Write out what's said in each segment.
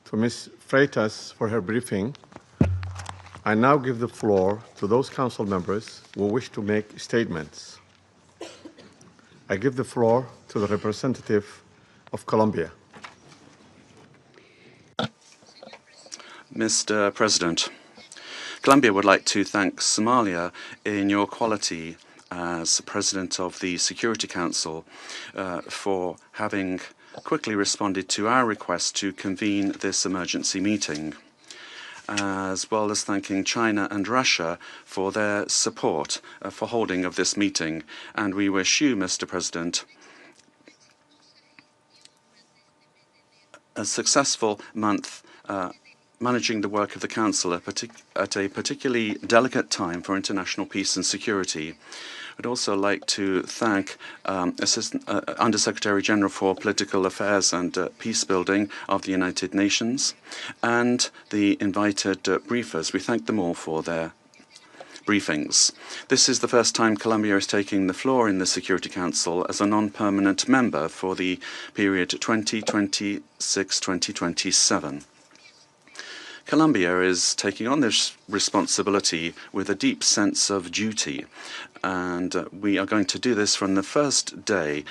to Ms. Freitas for her briefing. I now give the floor to those council members who wish to make statements. I give the floor to the representative of Colombia. Mr. President, Colombia would like to thank Somalia in your quality as President of the Security Council for having quickly responded to our request to convene this emergency meeting, as well as thanking China and Russia for their support for holding of this meeting. And we wish you, Mr. President, a successful month managing the work of the Council at a particularly delicate time for international peace and security. I'd also like to thank Undersecretary General for Political Affairs and Peacebuilding of the United Nations and the invited briefers. We thank them all for their briefings. This is the first time Colombia is taking the floor in the Security Council as a non-permanent member for the period 2026-2027. Colombia is taking on this responsibility with a deep sense of duty, and we are going to do this from the first day,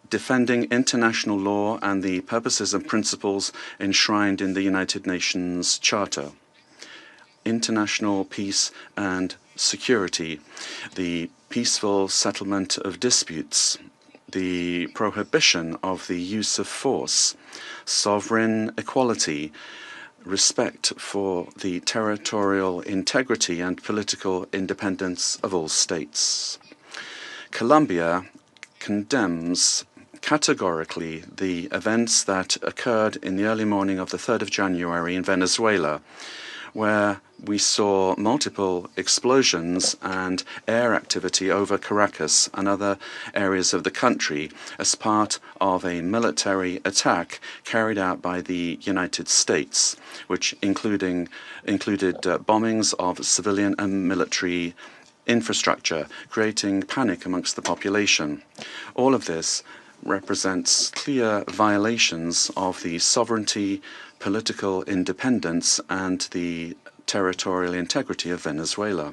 defending international law and the purposes and principles enshrined in the United Nations Charter. International peace and security, the peaceful settlement of disputes, the prohibition of the use of force, sovereign equality, respect for the territorial integrity and political independence of all states. Colombia condemns categorically the events that occurred in the early morning of the 3rd of January in Venezuela, where we saw multiple explosions and air activity over Caracas and other areas of the country as part of a military attack carried out by the United States, which included bombings of civilian and military infrastructure, creating panic amongst the population. All of this represents clear violations of the sovereignty, political independence, and the territorial integrity of Venezuela.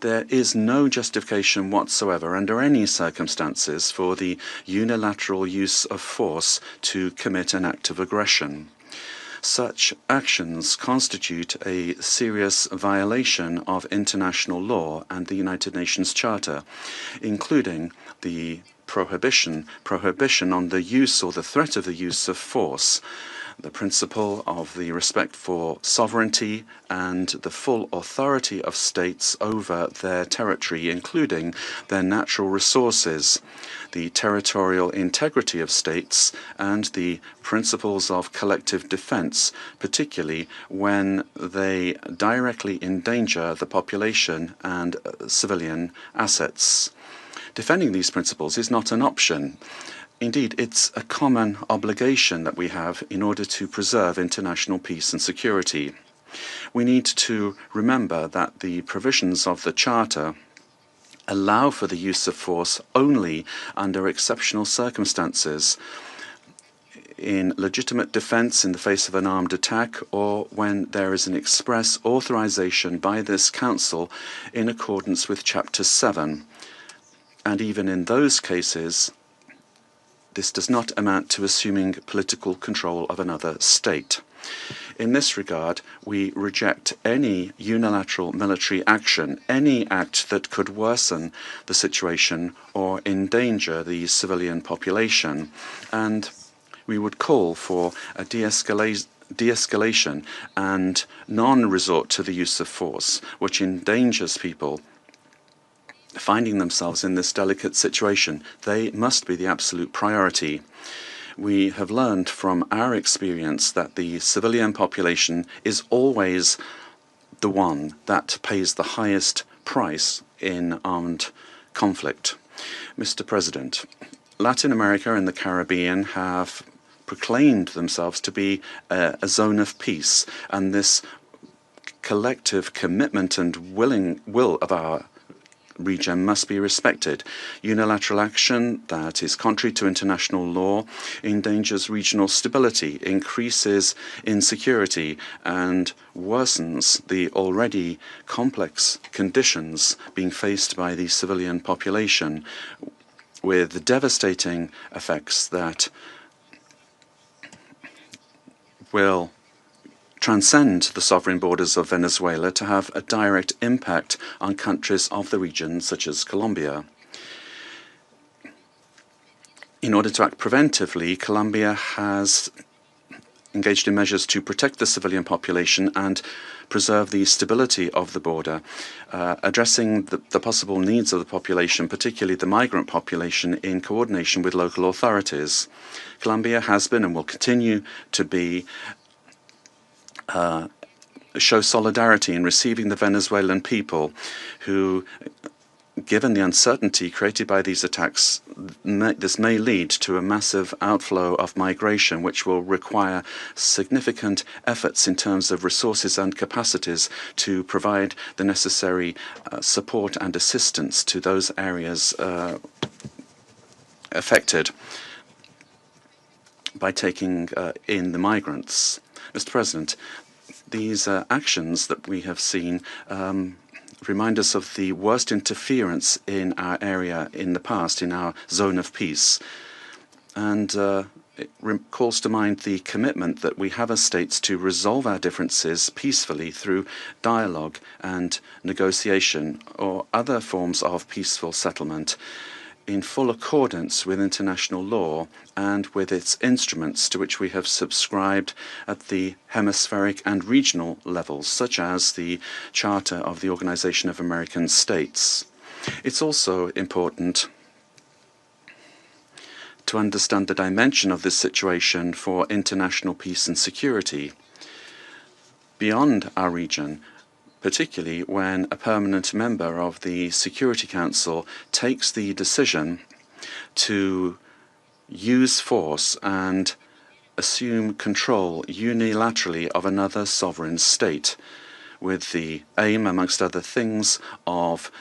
There is no justification whatsoever under any circumstances for the unilateral use of force to commit an act of aggression. Such actions constitute a serious violation of international law and the United Nations Charter, including the prohibition on the use or the threat of the use of force, the principle of the respect for sovereignty and the full authority of states over their territory, including their natural resources, the territorial integrity of states, and the principles of collective defense, particularly when they directly endanger the population and civilian assets. Defending these principles is not an option. Indeed, it's a common obligation that we have in order to preserve international peace and security. We need to remember that the provisions of the Charter allow for the use of force only under exceptional circumstances, in legitimate defense in the face of an armed attack, or when there is an express authorization by this Council in accordance with Chapter 7. And even in those cases, this does not amount to assuming political control of another state. In this regard, we reject any unilateral military action, any act that could worsen the situation or endanger the civilian population, and we would call for a de-escalation and non-resort to the use of force, which endangers people finding themselves in this delicate situation. They must be the absolute priority. We have learned from our experience that the civilian population is always the one that pays the highest price in armed conflict. Mr. President, Latin America and the Caribbean have proclaimed themselves to be a zone of peace, and this collective commitment and will of our region must be respected. Unilateral action that is contrary to international law endangers regional stability, increases insecurity, and worsens the already complex conditions being faced by the civilian population, with devastating effects that will transcend the sovereign borders of Venezuela to have a direct impact on countries of the region, such as Colombia. In order to act preventively, Colombia has engaged in measures to protect the civilian population and preserve the stability of the border, addressing the possible needs of the population, particularly the migrant population, in coordination with local authorities. Colombia has been and will continue to be show solidarity in receiving the Venezuelan people who, given the uncertainty created by these attacks, this may lead to a massive outflow of migration, which will require significant efforts in terms of resources and capacities to provide the necessary support and assistance to those areas affected by taking in the migrants. Mr. President, these actions that we have seen remind us of the worst interference in our area in the past, in our zone of peace. And it calls to mind the commitment that we have as states to resolve our differences peacefully through dialogue and negotiation or other forms of peaceful settlement, in full accordance with international law and with its instruments to which we have subscribed at the hemispheric and regional levels, such as the Charter of the Organization of American States. It's also important to understand the dimension of this situation for international peace and security beyond our region, particularly when a permanent member of the Security Council takes the decision to use force and assume control unilaterally of another sovereign state, with the aim, amongst other things, of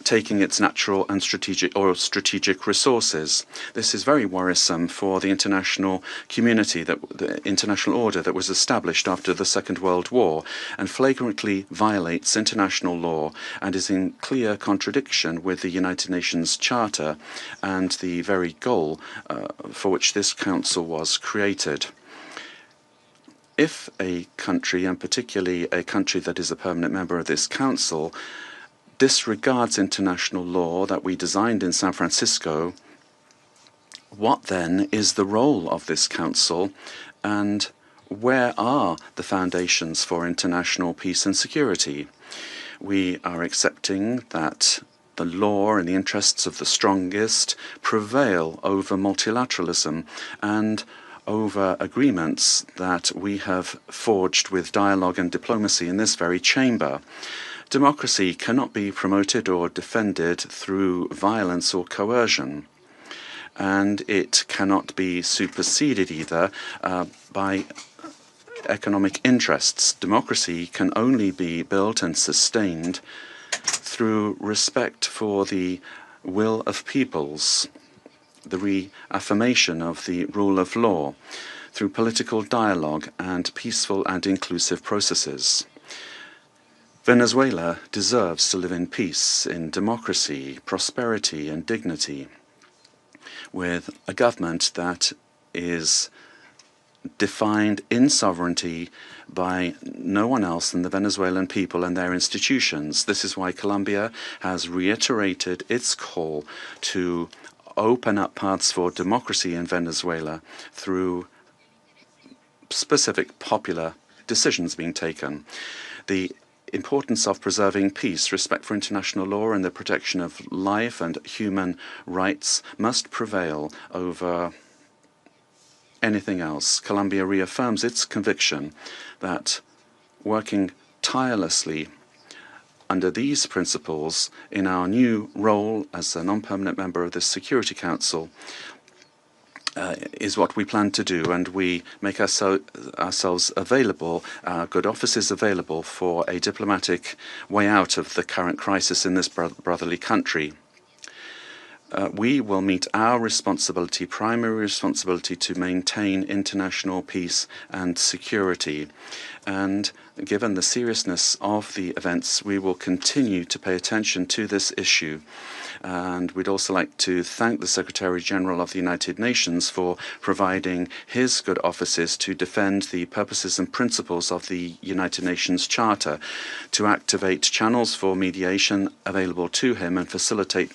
taking its natural and strategic resources. This is very worrisome for the international community, the international order that was established after the Second World War, and flagrantly violates international law and is in clear contradiction with the United Nations Charter and the very goal for which this council was created. If a country, and particularly a country that is a permanent member of this council, disregards international law that we designed in San Francisco, what then is the role of this council, and where are the foundations for international peace and security? We are accepting that the law and the interests of the strongest prevail over multilateralism and over agreements that we have forged with dialogue and diplomacy in this very chamber. Democracy cannot be promoted or defended through violence or coercion, and it cannot be superseded either by economic interests. Democracy can only be built and sustained through respect for the will of peoples, the reaffirmation of the rule of law, through political dialogue and peaceful and inclusive processes. Venezuela deserves to live in peace, in democracy, prosperity, and dignity, with a government that is defined in sovereignty by no one else than the Venezuelan people and their institutions. This is why Colombia has reiterated its call to open up paths for democracy in Venezuela through specific popular decisions being taken. The importance of preserving peace, respect for international law, and the protection of life and human rights must prevail over anything else. Colombia reaffirms its conviction that working tirelessly under these principles in our new role as a non-permanent member of the Security Council, is what we plan to do, and we make ourselves available, our good offices available for a diplomatic way out of the current crisis in this brotherly country. We will meet our responsibility, primary responsibility, to maintain international peace and security. And given the seriousness of the events, we will continue to pay attention to this issue. And we'd also like to thank the Secretary General of the United Nations for providing his good offices to defend the purposes and principles of the United Nations Charter, to activate channels for mediation available to him and facilitate